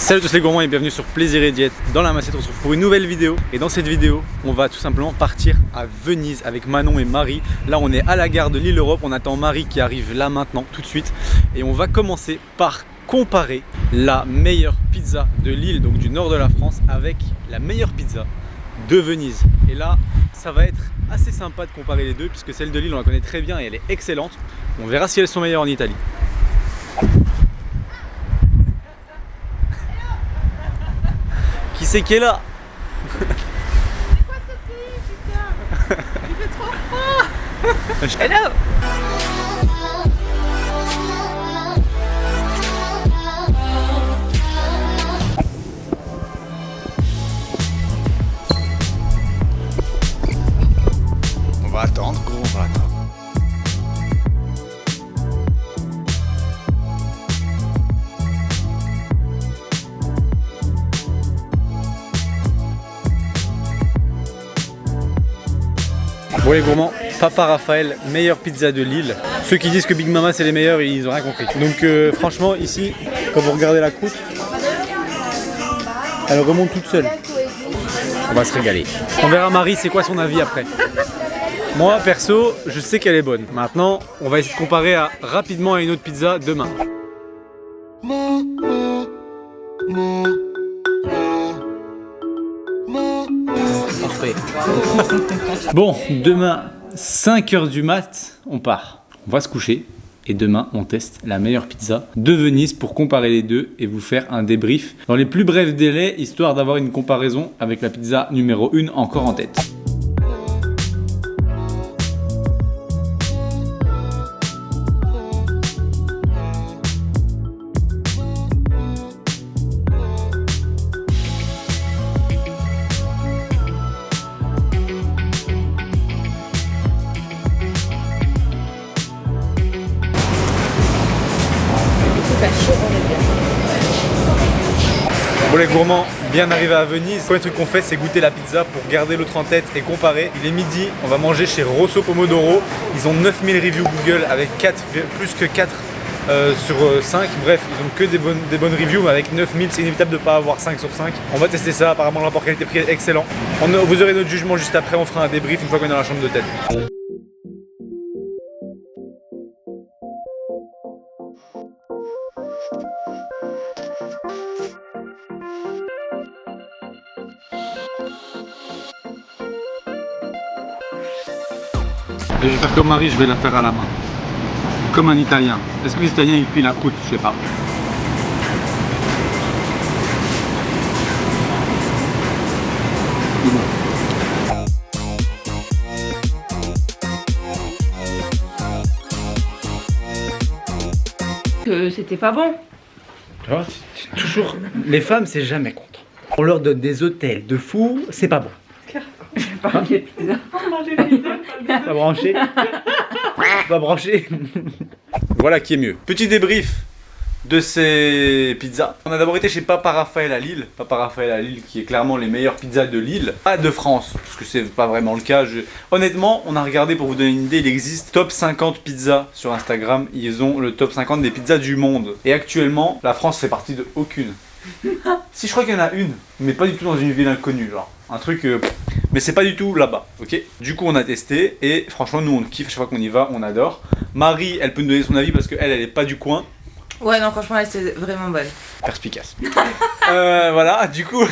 Salut à tous les gourmands et bienvenue sur Plaisir et Diète. Dans la Massiette, on se retrouve pour une nouvelle vidéo. Et dans cette vidéo, on va tout simplement partir à Venise avec Manon et Marie. Là, on est à la gare de l'île Europe. On attend Marie qui arrive là maintenant, tout de suite. Et on va commencer par comparer la meilleure pizza de l'île, donc du nord de la France, avec la meilleure pizza de Venise. Et là, ça va être assez sympa de comparer les deux, puisque celle de l'île, on la connaît très bien et elle est excellente. On verra si elles sont meilleures en Italie. Qui c'est qui est là? C'est quoi ce pays, putain? Il fait trop froid. Hello. On va attendre, gros, on va attendre. Bon les gourmands, Papa Raphaël, meilleure pizza de Lille. Ceux qui disent que Big Mama c'est les meilleurs, ils ont rien compris. Donc franchement ici, quand vous regardez la croûte, elle remonte toute seule. On va se régaler. On verra Marie, c'est quoi son avis après. Moi perso, je sais qu'elle est bonne. Maintenant, on va essayer de comparer rapidement à une autre pizza demain. Parfait. Bon, demain 5h du mat, on part. On va se coucher et demain on teste la meilleure pizza de Venise pour comparer les deux et vous faire un débrief dans les plus brefs délais, histoire d'avoir une comparaison avec la pizza numéro 1 encore en tête. Bon les gourmands, bien arrivé à Venise, le premier truc qu'on fait c'est goûter la pizza pour garder l'autre en tête et comparer. Il est midi, on va manger chez Rosso Pomodoro. Ils ont 9000 reviews Google avec plus que 4 sur 5. Bref, ils ont que des bonnes reviews, mais avec 9000 c'est inévitable de ne pas avoir 5 sur 5. On va tester ça, apparemment le rapport qualité-prix est excellent. Vous aurez notre jugement juste après, on fera un débrief une fois qu'on est dans la chambre de tête. Je vais faire comme Marie, je vais la faire à la main. Comme un Italien. Est-ce que les Italiens ils plient la croûte? Je sais pas. Que c'était pas bon. Tu vois, c'est toujours... Les femmes, c'est jamais content. On leur donne des hôtels de fou, c'est pas bon. Je vais pas manger de pizza. Pas branché. Pas branché. Voilà qui est mieux. Petit débrief de ces pizzas. On a d'abord été chez Papa Raphaël à Lille. Papa Raphaël à Lille qui est clairement les meilleures pizzas de Lille. Pas de France, parce que c'est pas vraiment le cas. Honnêtement, on a regardé pour vous donner une idée. Il existe top 50 pizzas sur Instagram. Ils ont le top 50 des pizzas du monde. Et actuellement, la France fait partie de aucune. Si, je crois qu'il y en a une, mais pas du tout dans une ville inconnue, genre. Un truc... Mais c'est pas du tout là-bas, ok? Du coup, on a testé et franchement, nous on kiffe. Chaque fois qu'on y va, on adore. Marie, elle peut nous donner son avis parce qu'elle, elle est pas du coin. Ouais, non, franchement, elle c'était vraiment bonne. Perspicace. Voilà, du coup...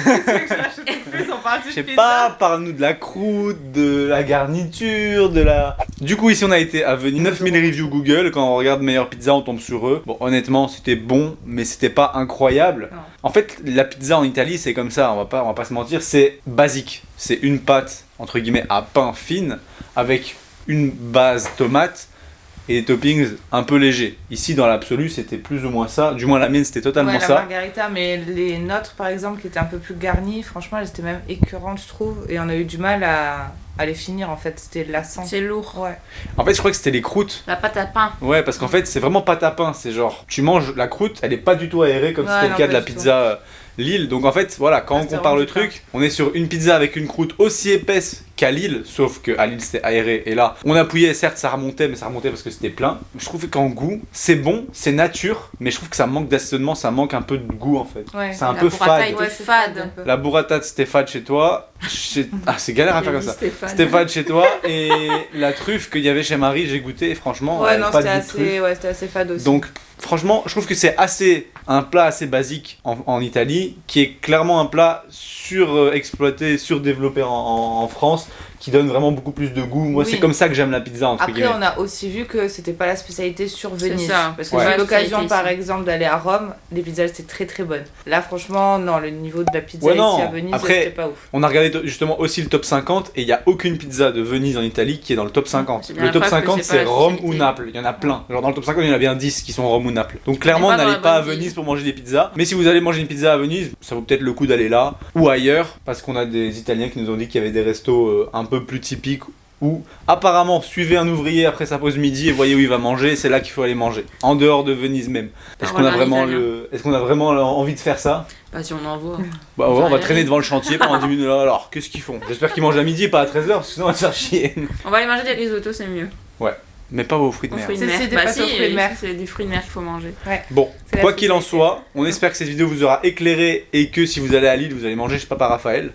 Je sais pas, parle-nous de la croûte, de la garniture, de la... Du coup, ici, on a été à Venise. 9000 reviews Google. Quand on regarde meilleure pizza, on tombe sur eux. Bon, honnêtement, c'était bon, mais c'était pas incroyable. Non. En fait, la pizza en Italie, c'est comme ça, on va pas se mentir, c'est basique. C'est une pâte, entre guillemets, à pain fine, avec une base tomate et des toppings un peu légers. Ici, dans l'absolu, c'était plus ou moins ça. Du moins, la mienne, c'était totalement ouais, ça. La margarita, mais les nôtres, par exemple, qui étaient un peu plus garnies, franchement, elles étaient même écœurantes, je trouve. Et on a eu du mal à les finir, en fait. C'était lassant. C'est lourd. Ouais. En fait, je crois que c'était les croûtes. La pâte à pain. Ouais, parce qu'en fait, c'est vraiment pâte à pain. C'est genre, tu manges la croûte, elle est pas du tout aérée comme c'était le cas de la pizza Lille. Donc en fait, voilà, quand on compare le truc, on est sur une pizza avec une croûte aussi épaisse qu'à Lille, sauf qu'à Lille c'était aéré et là on appuyait, certes ça remontait, mais ça remontait parce que c'était plein. Je trouve qu'en goût c'est bon, c'est nature, mais je trouve que ça manque d'assaisonnement, ça manque un peu de goût en fait. Ouais. C'est un peu fade. Ouais, fade un peu. La burrata c'était fade chez toi. Ah, c'est galère à faire comme ça. C'était fade chez toi et la truffe qu'il y avait chez Marie, j'ai goûté et franchement, ouais, non, pas c'était de truffe. c'était assez fade aussi. Donc franchement, je trouve que c'est un plat assez basique en Italie, qui est clairement un plat surexploité, surdéveloppé en France, qui donne vraiment beaucoup plus de goût. Moi, Oui. c'est comme ça que j'aime la pizza, entre Après, guillemets. on a aussi vu que c'était pas la spécialité sur Venise. ça. Parce que Ouais. j'ai eu l'occasion, Spécialité par ici. exemple, d'aller à Rome, les pizzas étaient très très bonnes. Là, franchement, non, le niveau de la pizza Ouais, ici non. à Venise, Après, c'était pas ouf. On a regardé justement aussi le top 50 et il n'y a aucune pizza de Venise en Italie qui est dans le top 50. C'est bien Le la top preuve que 50 c'est c'est pas la Rome ou spécialité. Naples. Il y en a plein. Genre dans le top 50 il y en a bien 10 qui sont Rome ou Naples. Donc clairement On est pas n'allez dans la pas à bonne ville. Venise pour manger des pizzas. Mais si vous allez manger une pizza à Venise, ça vaut peut-être le coup d'aller là ou ailleurs. Parce qu'on a des Italiens qui nous ont dit qu'il y avait des restos un peu plus typiques. Où apparemment suivez un ouvrier après sa pause midi et voyez où il va manger, c'est là qu'il faut aller manger. En dehors de Venise même. Est-ce qu'on a vraiment envie de faire ça? Bah, si on en voit. Bah ouais, on va aller. traîner devant le chantier pendant 10 minutes. Alors, qu'est-ce qu'ils font? J'espère qu'ils mangent à midi et pas à 13h, parce que sinon on va se faire chier. On va aller manger des risottos, c'est mieux. Mais pas aux fruits de Aux mer. fruits de C'est- mer. c'est des Bah pâtes si, aux fruits de mer. c'est des fruits de mer qu'il faut manger. Bon, C'est la quoi qu'il en spécialité. soit, on espère que cette vidéo vous aura éclairé et que si vous allez à Lille, vous allez manger chez Papa Raphaël.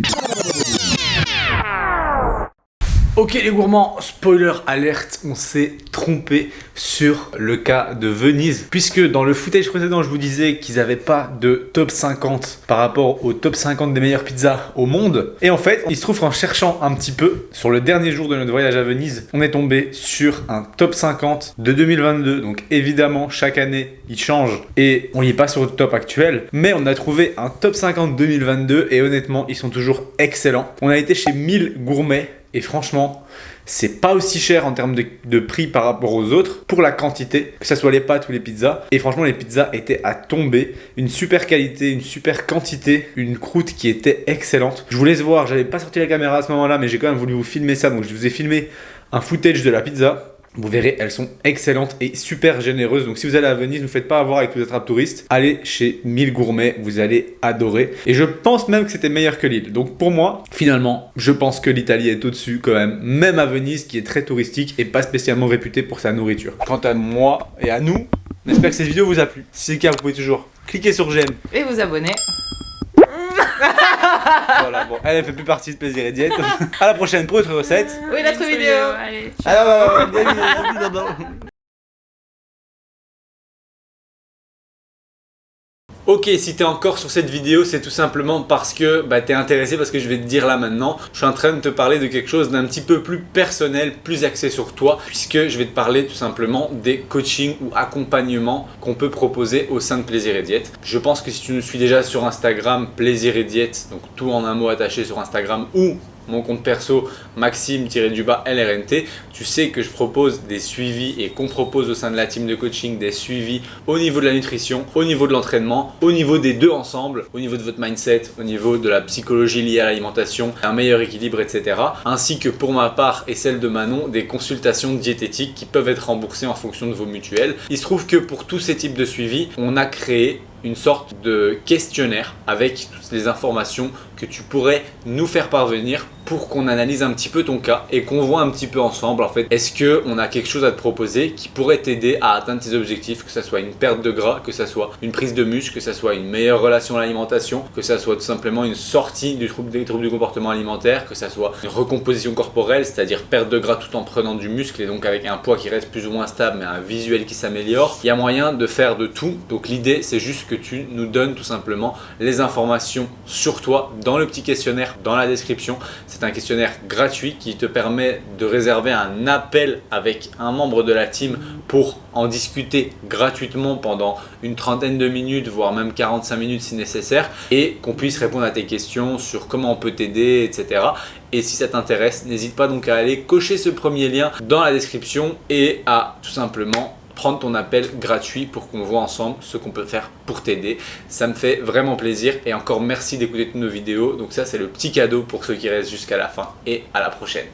Ok les gourmands, spoiler alerte, on s'est trompé sur le cas de Venise. Puisque dans le footage précédent, je vous disais qu'ils n'avaient pas de top 50 par rapport au top 50 des meilleures pizzas au monde. Et en fait, il se trouve qu'en cherchant un petit peu, sur le dernier jour de notre voyage à Venise, on est tombé sur un top 50 de 2022. Donc évidemment, chaque année, il change et on n'y est pas sur le top actuel. Mais on a trouvé un top 50 2022 et honnêtement, ils sont toujours excellents. On a été chez 1000 gourmets. Et franchement, c'est pas aussi cher en termes de prix par rapport aux autres pour la quantité, que ce soit les pâtes ou les pizzas. Et franchement, les pizzas étaient à tomber. Une super qualité, une super quantité, une croûte qui était excellente. Je vous laisse voir, j'avais pas sorti la caméra à ce moment-là, mais j'ai quand même voulu vous filmer ça. Donc je vous ai filmé un footage de la pizza. Vous verrez, elles sont excellentes et super généreuses. Donc si vous allez à Venise, ne vous faites pas avoir avec tous les attrapes touristes. Allez chez 1000 gourmets, vous allez adorer. Et je pense même que c'était meilleur que Lille. Donc pour moi, finalement, je pense que l'Italie est au-dessus quand même à Venise qui est très touristique et pas spécialement réputée pour sa nourriture. Quant à moi et à nous, on espère que cette vidéo vous a plu. Si c'est le cas, vous pouvez toujours cliquer sur j'aime. Et vous abonner. Voilà, bon, elle fait plus partie de Plaisir et Diète. À la prochaine pour une autre recette. Oui, notre vidéo. Allez. Alors, Ok, si t'es encore sur cette vidéo, c'est tout simplement parce que t'es intéressé, parce que je vais te dire là maintenant, je suis en train de te parler de quelque chose d'un petit peu plus personnel, plus axé sur toi, puisque je vais te parler tout simplement des coachings ou accompagnements qu'on peut proposer au sein de Plaisir et Diète. Je pense que si tu nous suis déjà sur Instagram, Plaisir et Diète, donc tout en un mot attaché sur Instagram, ou mon compte perso Maxime-LRNT, tu sais que je propose des suivis et qu'on propose au sein de la team de coaching des suivis au niveau de la nutrition, au niveau de l'entraînement, au niveau des deux ensemble, au niveau de votre mindset, au niveau de la psychologie liée à l'alimentation, un meilleur équilibre, etc. Ainsi que pour ma part et celle de Manon, des consultations diététiques qui peuvent être remboursées en fonction de vos mutuelles. Il se trouve que pour tous ces types de suivis, on a créé une sorte de questionnaire avec toutes les informations que tu pourrais nous faire parvenir pour qu'on analyse un petit peu ton cas et qu'on voit un petit peu ensemble en fait, est-ce qu'on a quelque chose à te proposer qui pourrait t'aider à atteindre tes objectifs, que ça soit une perte de gras, que ça soit une prise de muscle, que ça soit une meilleure relation à l'alimentation, que ça soit tout simplement une sortie des troubles du comportement alimentaire, que ça soit une recomposition corporelle, c'est-à-dire perte de gras tout en prenant du muscle et donc avec un poids qui reste plus ou moins stable mais un visuel qui s'améliore. Il y a moyen de faire de tout, donc l'idée c'est juste que tu nous donnes tout simplement les informations sur toi dans le petit questionnaire dans la description. C'est un questionnaire gratuit qui te permet de réserver un appel avec un membre de la team pour en discuter gratuitement pendant une trentaine de minutes, voire même 45 minutes si nécessaire, et qu'on puisse répondre à tes questions sur comment on peut t'aider, etc. Et si ça t'intéresse, n'hésite pas donc à aller cocher ce premier lien dans la description et à tout simplement prendre ton appel gratuit pour qu'on voit ensemble ce qu'on peut faire pour t'aider. Ça me fait vraiment plaisir et encore merci d'écouter toutes nos vidéos. Donc ça c'est le petit cadeau pour ceux qui restent jusqu'à la fin et à la prochaine.